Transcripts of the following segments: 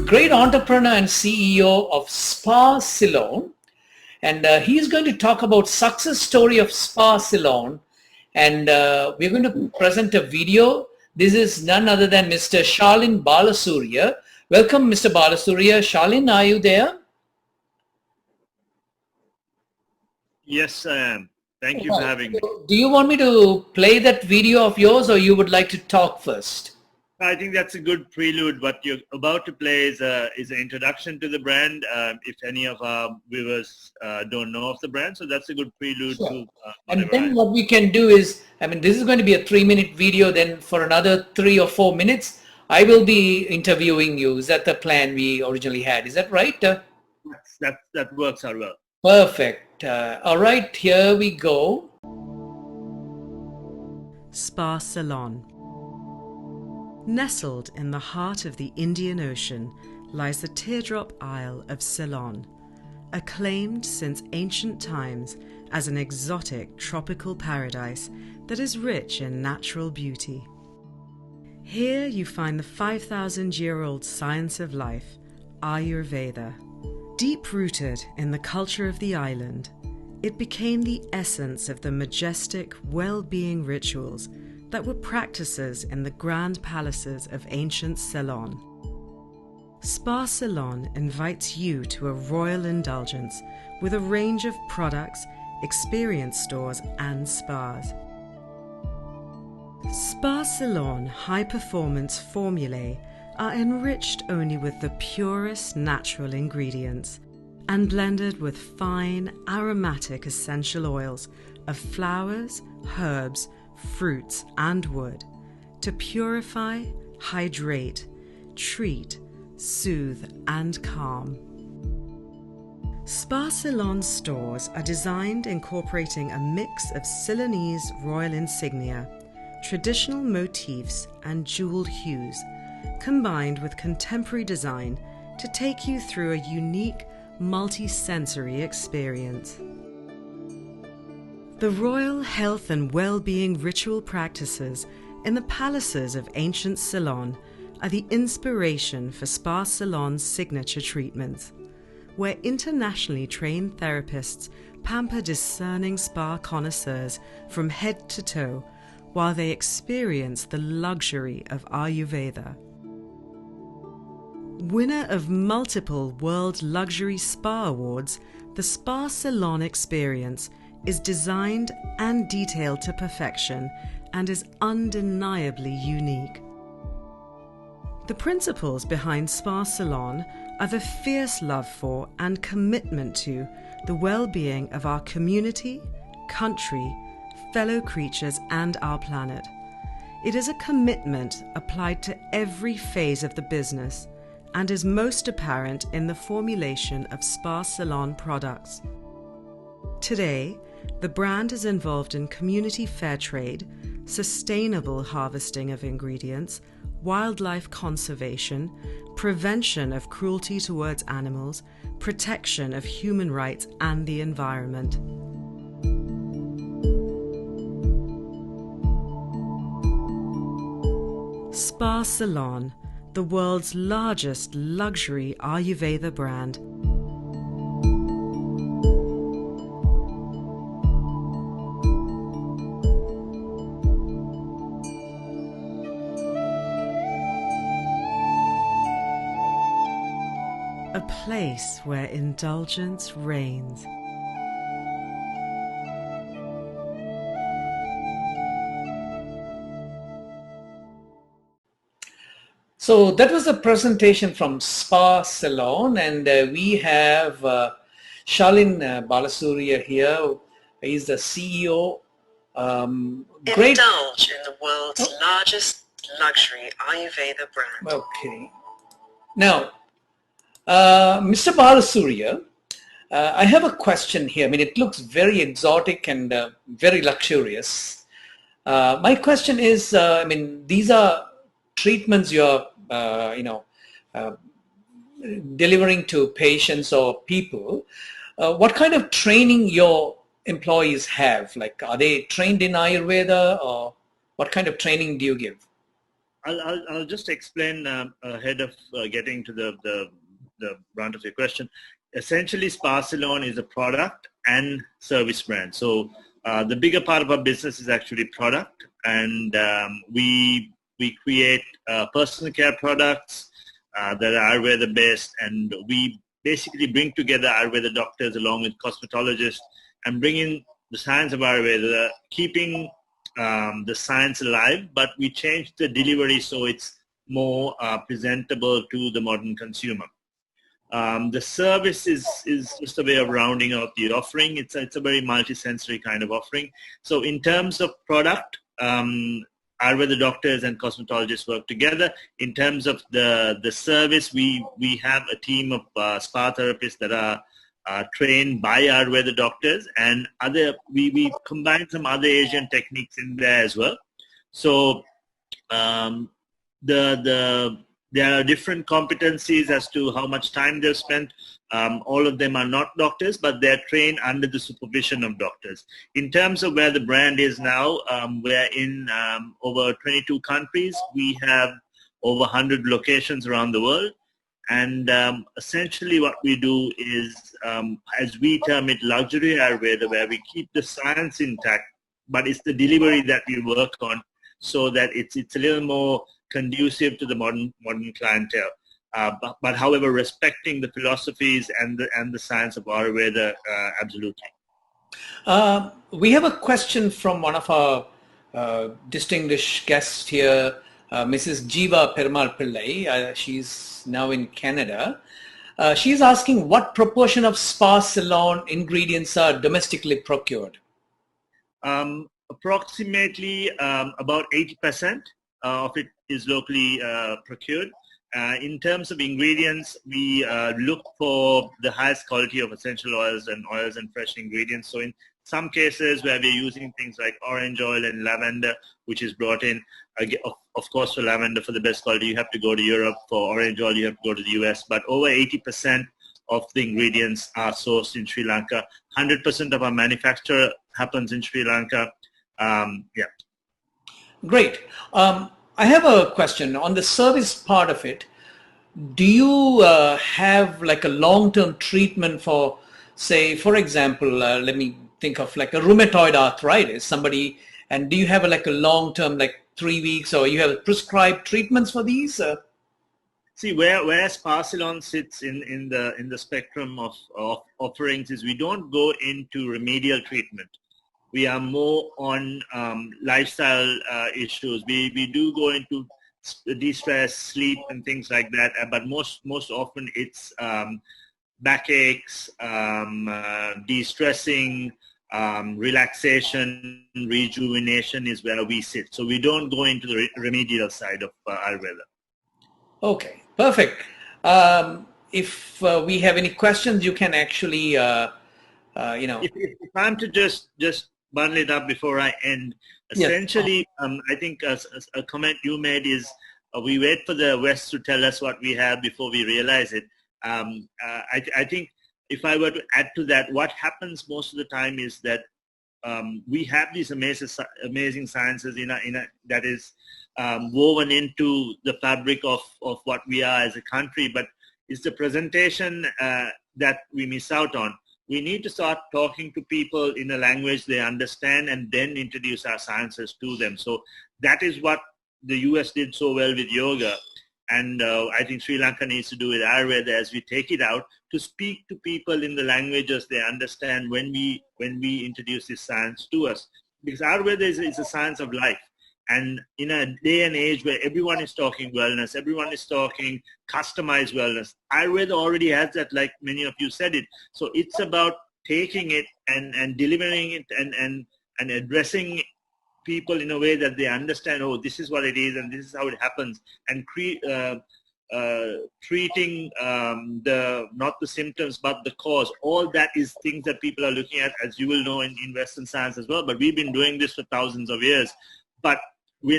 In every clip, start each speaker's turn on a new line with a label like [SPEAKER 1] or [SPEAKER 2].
[SPEAKER 1] great entrepreneur and CEO of Spa Ceylon. And he's going to talk about success story of Spa Ceylon. And we're going to present a video. This is none other than Mr. Shalin Balasuriya. Welcome, Mr. Balasuriya. Shalin, are you there?
[SPEAKER 2] Yes, I am. Thank you for having me.
[SPEAKER 1] Do you want me to play that video of yours, or you would like to talk first?
[SPEAKER 2] I think that's a good prelude. What you're about to play is an introduction to the brand, if any of our viewers don't know of the brand. So that's a good prelude to
[SPEAKER 1] and then what we can do is, this is going to be a 3-minute video. Then for another 3 or 4 minutes, I will be interviewing you. Is that the plan we originally had? Is that right?
[SPEAKER 2] That works out well.
[SPEAKER 1] Perfect. All right, here we go.
[SPEAKER 3] Spa Ceylon. Nestled in the heart of the Indian Ocean lies the teardrop isle of Ceylon, acclaimed since ancient times as an exotic tropical paradise that is rich in natural beauty. Here you find the 5,000-year-old science of life, Ayurveda. Deep-rooted in the culture of the island, it became the essence of the majestic well-being rituals that were practices in the grand palaces of ancient Ceylon. Spa Ceylon invites you to a royal indulgence with a range of products, experience stores and spas. Spa Ceylon high-performance formulae are enriched only with the purest natural ingredients and blended with fine aromatic essential oils of flowers, herbs, fruits and wood to purify, hydrate, treat, soothe and calm. Spa Ceylon stores are designed incorporating a mix of Ceylonese royal insignia, traditional motifs and jeweled hues, combined with contemporary design to take you through a unique multi-sensory experience. The royal health and well-being ritual practices in the palaces of ancient Ceylon are the inspiration for Spa Ceylon's signature treatments, where internationally trained therapists pamper discerning spa connoisseurs from head to toe while they experience the luxury of Ayurveda. Winner of multiple World Luxury Spa Awards, the Spa Ceylon experience is designed and detailed to perfection and is undeniably unique. The principles behind Spa Ceylon are the fierce love for and commitment to the well-being of our community, country, fellow creatures and our planet. It is a commitment applied to every phase of the business and is most apparent in the formulation of Spa Ceylon products. Today, the brand is involved in community fair trade, sustainable harvesting of ingredients, wildlife conservation, prevention of cruelty towards animals, protection of human rights and the environment. Spa Ceylon, the world's largest luxury Ayurveda brand. A place where indulgence reigns.
[SPEAKER 1] So that was a presentation from Spa Ceylon, and we have Shalin Balasuriya here. He's the CEO.
[SPEAKER 3] Great. Indulge in the world's largest luxury Ayurveda brand.
[SPEAKER 1] Okay. Now, Mr. Balasuriya, I have a question here. It looks very exotic and very luxurious. My question is, these are treatments you're, delivering to patients or people. What kind of training your employees have? Like, are they trained in Ayurveda, or what kind of training do you give?
[SPEAKER 2] I'll just explain ahead of getting to the brunt of your question. Essentially, Spa Ceylon is a product and service brand. So the bigger part of our business is actually product, and we create personal care products that are Ayurveda based, and we basically bring together Ayurveda doctors along with cosmetologists and bring in the science of Ayurveda, keeping the science alive, but we change the delivery so it's more presentable to the modern consumer. The service is just a way of rounding out the offering. It's a very multi-sensory kind of offering. So in terms of product, Ayurveda doctors and cosmetologists work together. In terms of the service, we have a team of spa therapists that are trained by Ayurveda doctors, and we combine some other Asian techniques in there as well. So there are different competencies as to how much time they've spent. All of them are not doctors, but they're trained under the supervision of doctors. In terms of where the brand is now, we're in over 22 countries. We have over 100 locations around the world. And essentially what we do is, as we term it, luxury Ayurveda, where we keep the science intact, but it's the delivery that we work on so that it's a little more conducive to the modern clientele. But however, respecting the philosophies and the science of Ayurveda, absolutely.
[SPEAKER 1] We have a question from one of our distinguished guests here, Mrs. Jiva Perumal Pillai. She's now in Canada. She's asking what proportion of Spa Ceylon ingredients are domestically procured?
[SPEAKER 2] Approximately about 80% of it is locally procured. In terms of ingredients, we look for the highest quality of essential oils and fresh ingredients. So in some cases where we're using things like orange oil and lavender, which is brought in, of course for lavender, for the best quality, you have to go to Europe. For orange oil, you have to go to the US. But over 80% of the ingredients are sourced in Sri Lanka. 100% of our manufacture happens in Sri Lanka. Yeah.
[SPEAKER 1] Great. I have a question on the service part of it. Do you have like a long-term treatment for, say, for example, let me think of like a rheumatoid arthritis, somebody, and do you have like a long-term, like 3 weeks, or you have prescribed treatments for these?
[SPEAKER 2] See, where Spa Ceylon sits in the spectrum of offerings is we don't go into remedial treatment. We are more on lifestyle issues. We do go into de-stress, sleep, and things like that. But most often it's backaches, de-stressing, relaxation, rejuvenation is where we sit. So we don't go into the remedial side of Ayurveda.
[SPEAKER 1] Okay, perfect. If we have any questions, you can actually,
[SPEAKER 2] If I'm to just bundle it up before I end, essentially, I think a comment you made is we wait for the West to tell us what we have before we realize it. I think if I were to add to that, what happens most of the time is that we have these amazing sciences that is woven into the fabric of what we are as a country, but it's the presentation that we miss out on. We need to start talking to people in a language they understand and then introduce our sciences to them. So that is what the US did so well with yoga. And I think Sri Lanka needs to do with Ayurveda as we take it out to speak to people in the languages they understand when we introduce this science to us. Because Ayurveda is a science of life. And in a day and age where everyone is talking wellness, everyone is talking customized wellness, Ayurveda already has that, like many of you said it. So it's about taking it and delivering it and addressing people in a way that they understand, oh, this is what it is and this is how it happens, and treating not the symptoms but the cause. All that is things that people are looking at, as you will know, in Western science as well. But we've been doing this for thousands of years. But we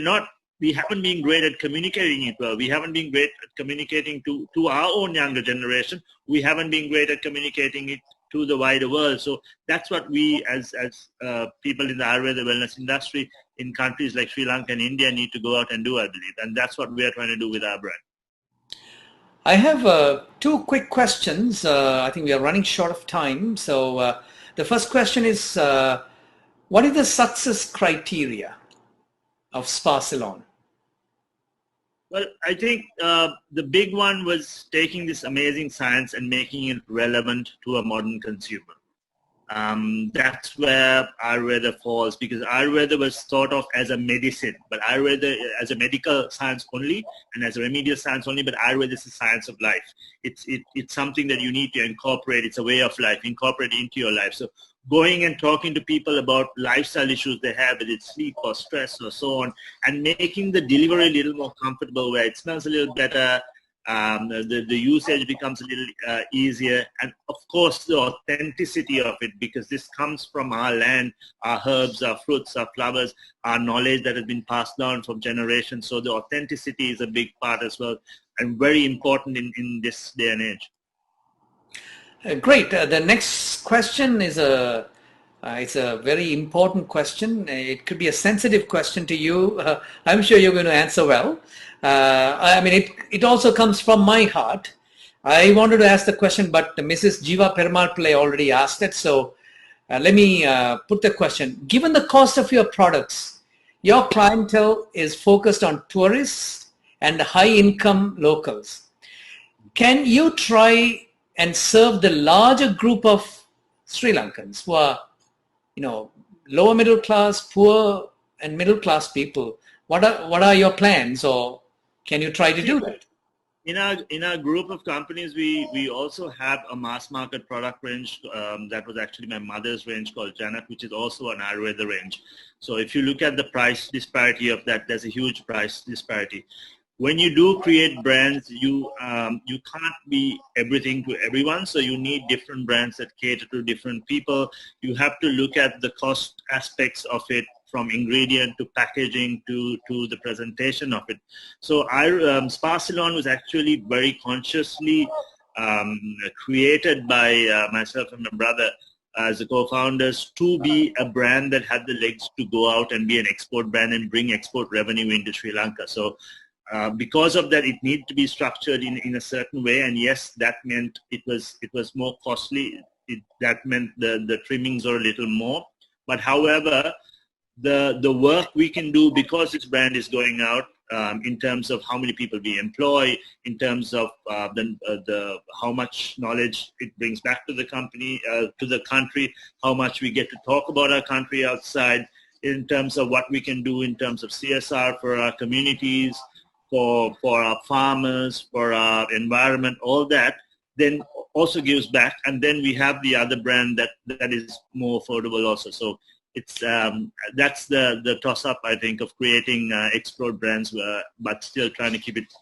[SPEAKER 2] haven't been great at communicating it well. We haven't been great at communicating to our own younger generation. We haven't been great at communicating it to the wider world. So that's what we as people in the Ayurveda wellness industry in countries like Sri Lanka and India need to go out and do, I believe. And that's what we are trying to do with our brand.
[SPEAKER 1] I have two quick questions. I think we are running short of time. So the first question is, what is the success criteria of Spa Ceylon?
[SPEAKER 2] Well, I think the big one was taking this amazing science and making it relevant to a modern consumer. That's where Ayurveda falls, because Ayurveda was thought of as a medicine, but Ayurveda as a medical science only and as a remedial science only, but Ayurveda is a science of life. It's something that you need to incorporate. It's a way of life, incorporate it into your life. So going and talking to people about lifestyle issues they have, whether it's sleep or stress or so on, and making the delivery a little more comfortable, where it smells a little better, the usage becomes a little easier, and of course the authenticity of it, because this comes from our land, our herbs, our fruits, our flowers, our knowledge that has been passed down from generations. So the authenticity is a big part as well, and very important in this day and age.
[SPEAKER 1] Great. The next question is it's a very important question. It could be a sensitive question to you. I'm sure you're going to answer well. I mean, it also comes from my heart. I wanted to ask the question, but Mrs. Jiva Perumal Pillai already asked it. So let me put the question. Given the cost of your products, your clientele is focused on tourists and high-income locals. Can you try and serve the larger group of Sri Lankans who are, lower middle class, poor and middle class people? What are your plans, or can you try to do that?
[SPEAKER 2] In our group of companies, we also have a mass market product range that was actually my mother's range called Janak, which is also an Ayurveda range. So if you look at the price disparity of that, there's a huge price disparity. When you do create brands, you can't be everything to everyone. So you need different brands that cater to different people. You have to look at the cost aspects of it, from ingredient to packaging to the presentation of it. So Spa Ceylon was actually very consciously created by myself and my brother as the co-founders to be a brand that had the legs to go out and be an export brand and bring export revenue into Sri Lanka. So because of that, it needed to be structured in a certain way, and yes, that meant it was more costly. That meant the trimmings are a little more, but however, the work we can do, because this brand is going out, in terms of how many people we employ, in terms of how much knowledge it brings back to the company, to the country, how much we get to talk about our country outside, in terms of what we can do in terms of CSR for our communities, for our farmers, for our environment, all that, then also gives back. And then we have the other brand that is more affordable also. So it's that's the toss-up, I think, of creating export brands, but still trying to keep it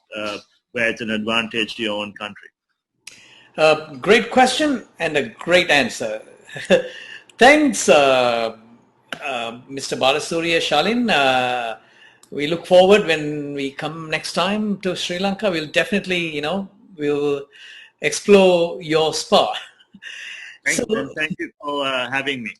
[SPEAKER 2] where it's an advantage to your own country.
[SPEAKER 1] Great question and a great answer. Thanks, Mr. Balasuriya, Shalin. We look forward when we come next time to Sri Lanka. We'll definitely, we'll explore your spa.
[SPEAKER 2] Thank you for having me.